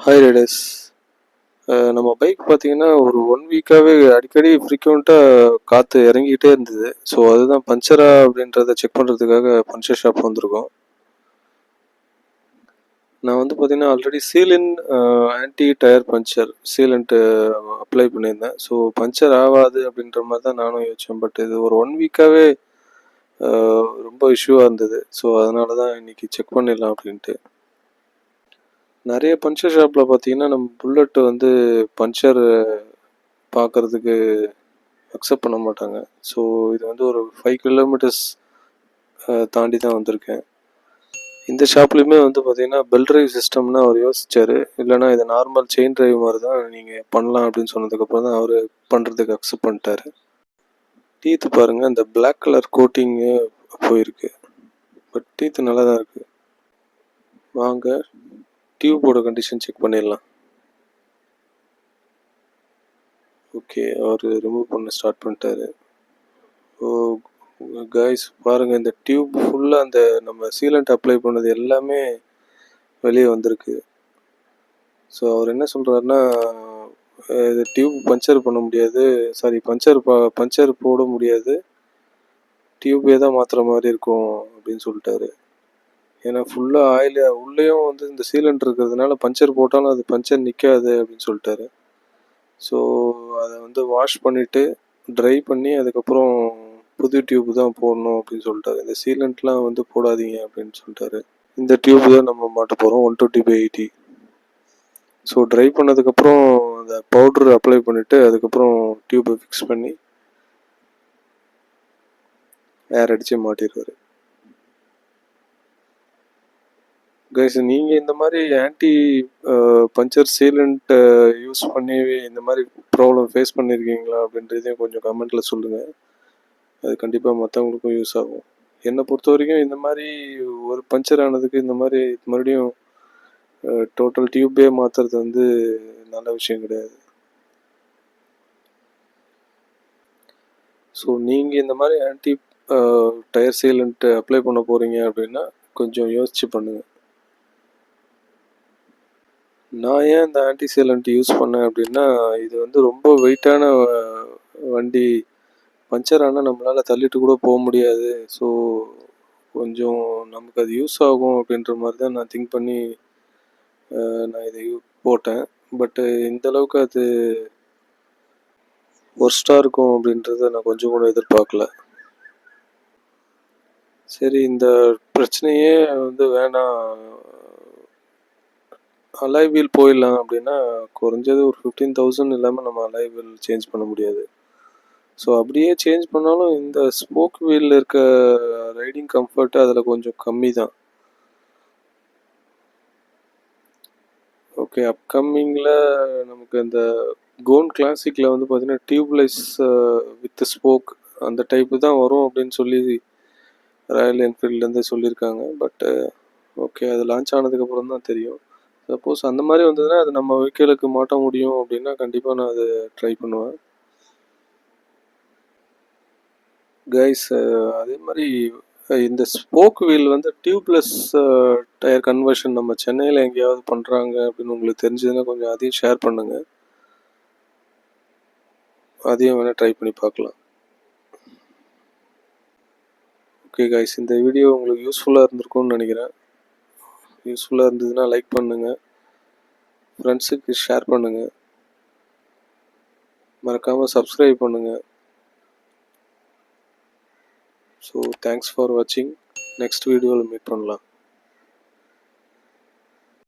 Hi Riders. நம்ம bike பார்த்தீங்கன்னா ஒரு 1 வீக்காகவே அடிக்கடி ஃப்ரீக்வெண்ட்டாக காற்று இறங்கிக்கிட்டே இருந்தது. ஸோ அதுதான் பஞ்சரா அப்படின்றத செக் பண்ணுறதுக்காக பஞ்சர் ஷாப் வந்திருக்கோம். நான் வந்து பார்த்தீங்கன்னா already Sealin anti tyre puncture sealant apply பண்ணியிருந்தேன். ஸோ பஞ்சர் ஆகாது அப்படின்ற மாதிரி தான் நானும் யோசித்தேன். பட் இது ஒரு 1 வீக்காகவே ரொம்ப இஷ்யூவாக இருந்தது. ஸோ அதனால தான் இன்றைக்கி செக் பண்ணிடலாம் அப்படின்ட்டு. நிறைய பஞ்சர் ஷாப்பில் பார்த்தீங்கன்னா நம்ம புல்லட்டு வந்து பஞ்சர் பார்க்குறதுக்கு அக்செப்ட் பண்ண மாட்டாங்க. ஸோ இது வந்து ஒரு 5 கிலோமீட்டர்ஸ் தாண்டி தான் வந்திருக்கேன். இந்த ஷாப்லேயுமே வந்து பார்த்தீங்கன்னா பெல் ட்ரைவ் சிஸ்டம்னு அவர் யோசிச்சார். இல்லைனா இது நார்மல் செயின் ட்ரைவ் மாதிரி தான் நீங்கள் பண்ணலாம் அப்படின்னு சொன்னதுக்கப்புறம் தான் அவர் பண்ணுறதுக்கு அக்செப்ட் பண்ணிட்டாரு. டீத்து பாருங்கள், இந்த பிளாக் கலர் கோட்டிங்கு போயிருக்கு. பட் டீத்து நல்லா தான் இருக்குது. வாங்க டியூபோட கண்டிஷன் செக் பண்ணிடலாம். ஓகே, அவர் ரிமூவ் பண்ண ஸ்டார்ட் பண்ணிட்டாரு. ஓ கைஸ் பாருங்கள், இந்த டியூப் ஃபுல்லாக அந்த நம்ம சீலண்ட் அப்ளை பண்ணது எல்லாமே வெளியே வந்திருக்கு. ஸோ அவர் என்ன சொல்கிறாருன்னா, இது டியூப் பஞ்சர் பண்ண முடியாது, சாரி பஞ்சர் போட முடியாது, டியூபே தான் மாற்றுற மாதிரி இருக்கும் அப்படின்னு சொல்லிட்டாரு. ஏன்னா ஃபுல்லாக ஆயில் உள்ளேயும் வந்து இந்த சீலண்ட் இருக்கிறதுனால பஞ்சர் போட்டாலும் அது பஞ்சர் நிற்காது அப்படின்னு சொல்லிட்டாரு. ஸோ அதை வந்து வாஷ் பண்ணிவிட்டு ட்ரை பண்ணி அதுக்கப்புறம் புது டியூப் தான் போடணும் அப்படின்னு சொல்லிட்டாரு. இந்த சீலண்ட்லாம் வந்து போடாதீங்க அப்படின்னு சொல்லிட்டாரு. இந்த டியூப் தான் நம்ம மாட்ட போகிறோம் 120/80. ஸோ ட்ரை பண்ணதுக்கப்புறம் அந்த பவுட்ரு அப்ளை பண்ணிவிட்டு அதுக்கப்புறம் டியூப்பை ஃபிக்ஸ் பண்ணி ஏர் அடித்து மாட்டிடுவார். கைஸ், நீங்கள் இந்த மாதிரி ஆன்டி பஞ்சர் சீலண்ட் யூஸ் பண்ணி இந்த மாதிரி ப்ராப்ளம் ஃபேஸ் பண்ணியிருக்கீங்களா அப்படின்றதையும் கொஞ்சம் கமெண்ட்டில் சொல்லுங்கள். அது கண்டிப்பாக மற்றவங்களுக்கும் யூஸ் ஆகும். என்னை பொறுத்த வரைக்கும் இந்த மாதிரி ஒரு பஞ்சர் ஆனதுக்கு இந்த மாதிரி மறுபடியும் டோட்டல் டியூப்பே மாற்றுறது வந்து நல்ல விஷயம் கிடையாது. ஸோ நீங்கள் இந்த மாதிரி ஆன்டி டயர் சீலண்ட்டு அப்ளை பண்ண போகிறீங்க அப்படின்னா கொஞ்சம் யோசித்து பண்ணுங்கள். நான் ஏன் இந்த ஆன்டி சீலண்ட் யூஸ் பண்ணேன் அப்படின்னா, இது வந்து ரொம்ப வெயிட்டான வண்டி, பஞ்சர் ஆனால் நம்மளால் தள்ளிட்டு கூட போக முடியாது. ஸோ கொஞ்சம் நமக்கு அது யூஸ் ஆகும் அப்படின்ற மாதிரி தான் நான் திங்க் பண்ணி நான் இதை போட்டேன். பட்டு இந்தளவுக்கு அது ஒர்ஸ்ட்டாக இருக்கும் அப்படின்றத நான் கொஞ்சம் கூட எதிர்பார்க்கல. சரி, இந்த பிரச்சனையே வந்து வேணாம், அலாய் வீல் போயிடலாம் அப்படின்னா குறைஞ்சது ஒரு 15,000 இல்லாமல் நம்ம அலாய் வீல் சேஞ்ச் பண்ண முடியாது. ஸோ அப்படியே சேஞ்ச் பண்ணாலும் இந்த ஸ்போக் வீலில் இருக்க ரைடிங் கம்ஃபர்ட்டு அதில் கொஞ்சம் கம்மி தான். ஓகே, அப்கமிங்கில் நமக்கு இந்த கோன் கிளாசிக்கில் வந்து பார்த்திங்கன்னா டியூப்லெஸ் வித் ஸ்போக் அந்த டைப்பு தான் வரும் அப்படின்னு சொல்லி ராயல் என்ஃபீல்ட்லேருந்து சொல்லியிருக்காங்க. பட்டு ஓகே, அது லான்ச் ஆனதுக்கப்புறம் தான் தெரியும். சப்போஸ் அந்த மாதிரி வந்ததுன்னா அது நம்ம வெஹிக்கிளுக்கு மாட்ட முடியும் அப்படின்னா கண்டிப்பாக நான் அதை ட்ரை பண்ணுவேன். கைஸ், அதே மாதிரி இந்த ஸ்போக் வீல் வந்து டியூப்லெஸ் டயர் கன்வர்ஷன் நம்ம சென்னையில் எங்கேயாவது பண்ணுறாங்க அப்படின்னு உங்களுக்கு தெரிஞ்சதுன்னா கொஞ்சம் அதையும் ஷேர் பண்ணுங்கள். அதையும் வேணால் ட்ரை பண்ணி பார்க்கலாம். ஓகே கைஸ், இந்த வீடியோ உங்களுக்கு யூஸ்ஃபுல்லாக இருந்திருக்கும்னு நினைக்கிறேன். யூஸ்ஃபுல்லாக இருந்ததுன்னா லைக் பண்ணுங்கள், ஃப்ரெண்ட்ஸுக்கு ஷேர் பண்ணுங்கள், மறக்காமல் சப்ஸ்கிரைப் பண்ணுங்கள். ஸோ தேங்க்ஸ் ஃபார் வாட்சிங். நெக்ஸ்ட் வீடியோவில் மீட் பண்ணலாம்.